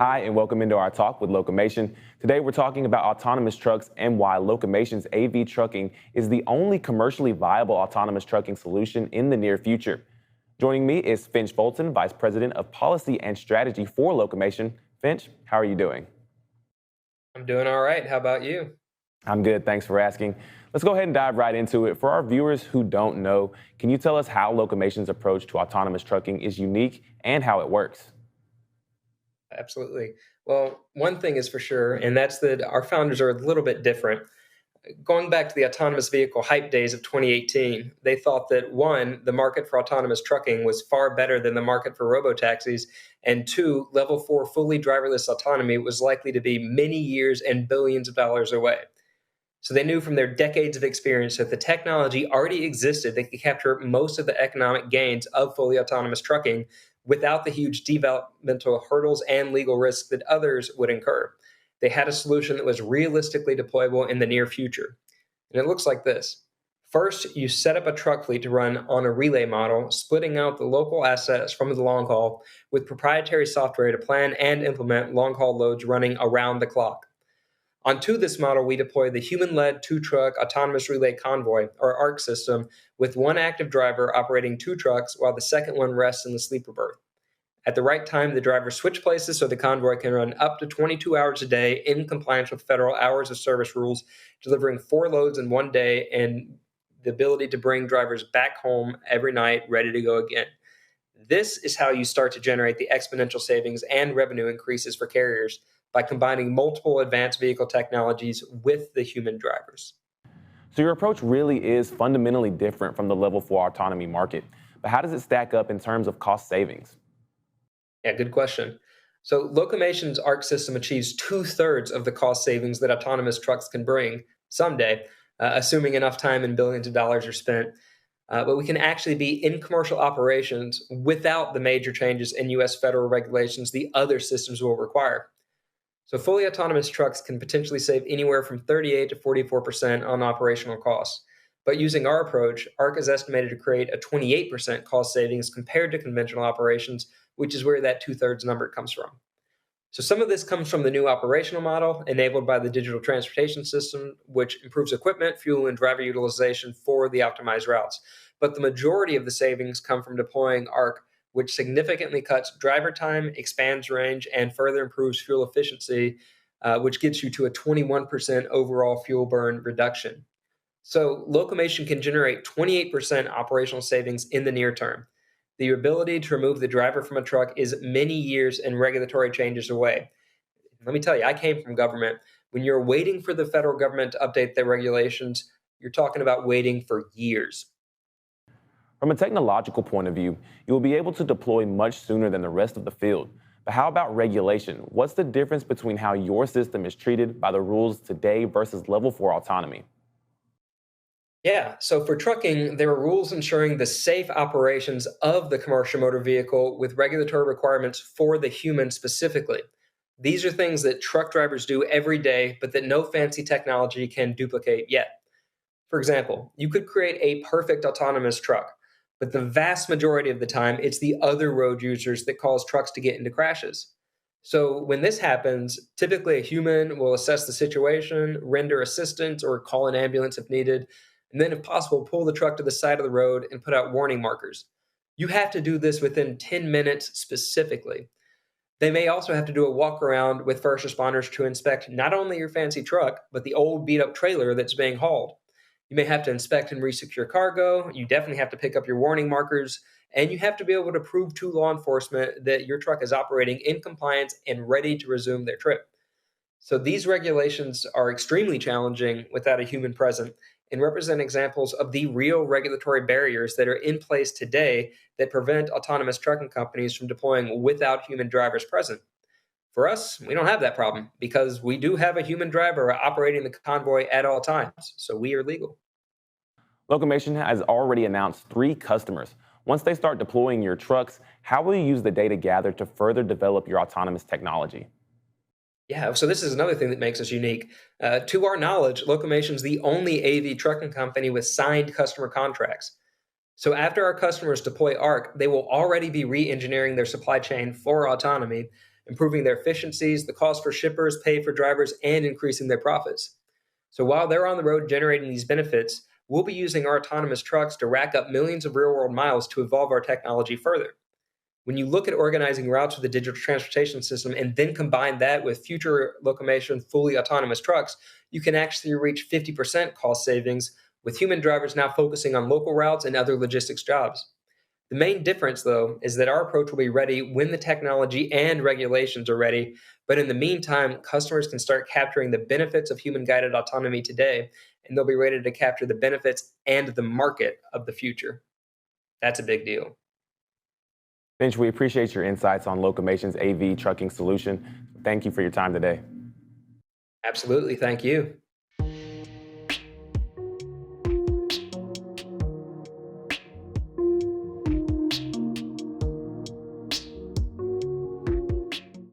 Hi, and welcome into our talk with Locomation. Today, we're talking about autonomous trucks and why Locomation's AV trucking is the only commercially viable autonomous trucking solution in the near future. Joining me is Finch Bolton, Vice President of Policy and Strategy for Locomation. Finch, how are you doing? I'm doing all right. How about you? I'm good, thanks for asking. Let's go ahead and dive right into it. For our viewers who don't know, can you tell us how Locomation's approach to autonomous trucking is unique and how it works? Absolutely. Well, one thing is for sure, and that's that our founders are a little bit different. Going back to the autonomous vehicle hype days of 2018, they thought that one, the market for autonomous trucking was far better than the market for robotaxis, and two, level four fully driverless autonomy was likely to be many years and billions of dollars away. So they knew from their decades of experience that the technology already existed that could capture most of the economic gains of fully autonomous trucking without the huge developmental hurdles and legal risks that others would incur. They had a solution that was realistically deployable in the near future. And it looks like this. First, you set up a truck fleet to run on a relay model, splitting out the local assets from the long haul with proprietary software to plan and implement long haul loads running around the clock. Onto this model, we deploy the human-led two-truck autonomous relay convoy, or ARC system, with one active driver operating two trucks while the second one rests in the sleeper berth. At the right time, the driver switch places so the convoy can run up to 22 hours a day in compliance with federal hours of service rules, delivering four loads in one day and the ability to bring drivers back home every night ready to go again. This is how you start to generate the exponential savings and revenue increases for carriers by combining multiple advanced vehicle technologies with the human drivers. So your approach really is fundamentally different from the level 4 autonomy market. But how does it stack up in terms of cost savings? Yeah, good question. So, Locomation's ARC system achieves two-thirds of the cost savings that autonomous trucks can bring someday, assuming enough time and billions of dollars are spent. But we can actually be in commercial operations without the major changes in US federal regulations the other systems will require. So fully autonomous trucks can potentially save anywhere from 38 to 44% on operational costs. But using our approach, ARC is estimated to create a 28% cost savings compared to conventional operations, which is where that two-thirds number comes from. So some of this comes from the new operational model enabled by the digital transportation system, which improves equipment, fuel, and driver utilization for the optimized routes. But the majority of the savings come from deploying ARC, which significantly cuts driver time, expands range, and further improves fuel efficiency, which gets you to a 21% overall fuel burn reduction. So, Locomation can generate 28% operational savings in the near term. The ability to remove the driver from a truck is many years and regulatory changes away. Let me tell you, I came from government. When you're waiting for the federal government to update their regulations, you're talking about waiting for years. From a technological point of view, you will be able to deploy much sooner than the rest of the field. But how about regulation? What's the difference between how your system is treated by the rules today versus level 4 autonomy? Yeah, so for trucking, there are rules ensuring the safe operations of the commercial motor vehicle with regulatory requirements for the human specifically. These are things that truck drivers do every day, but that no fancy technology can duplicate yet. For example, you could create a perfect autonomous truck, but the vast majority of the time, it's the other road users that cause trucks to get into crashes. So when this happens, typically a human will assess the situation, render assistance, or call an ambulance if needed, and then, if possible, pull the truck to the side of the road and put out warning markers. You have to do this within 10 minutes specifically. They may also have to do a walk around with first responders to inspect not only your fancy truck, but the old beat up trailer that's being hauled. You may have to inspect and resecure cargo. You definitely have to pick up your warning markers. And you have to be able to prove to law enforcement that your truck is operating in compliance and ready to resume their trip. So these regulations are extremely challenging without a human present and represent examples of the real regulatory barriers that are in place today that prevent autonomous trucking companies from deploying without human drivers present. For us, we don't have that problem because we do have a human driver operating the convoy at all times, so we are legal. Locomation has already announced 3 customers. Once they start deploying your trucks, how will you use the data gathered to further develop your autonomous technology? Yeah, so this is another thing that makes us unique. To our knowledge, Locomation's the only AV trucking company with signed customer contracts. So after our customers deploy ARC, they will already be re engineering their supply chain for autonomy. improving their efficiencies, the cost for shippers, pay for drivers, and increasing their profits. So while they're on the road generating these benefits, we'll be using our autonomous trucks to rack up millions of real world miles to evolve our technology further. When you look at organizing routes with a digital transportation system and then combine that with future locomotion fully autonomous trucks, you can actually reach 50% cost savings, with human drivers now focusing on local routes and other logistics jobs. The main difference, though, is that our approach will be ready when the technology and regulations are ready. But in the meantime, customers can start capturing the benefits of human guided autonomy today, and they'll be ready to capture the benefits and the market of the future. That's a big deal. Finch, we appreciate your insights on Locomation's AV trucking solution. Thank you for your time today. Absolutely. Thank you.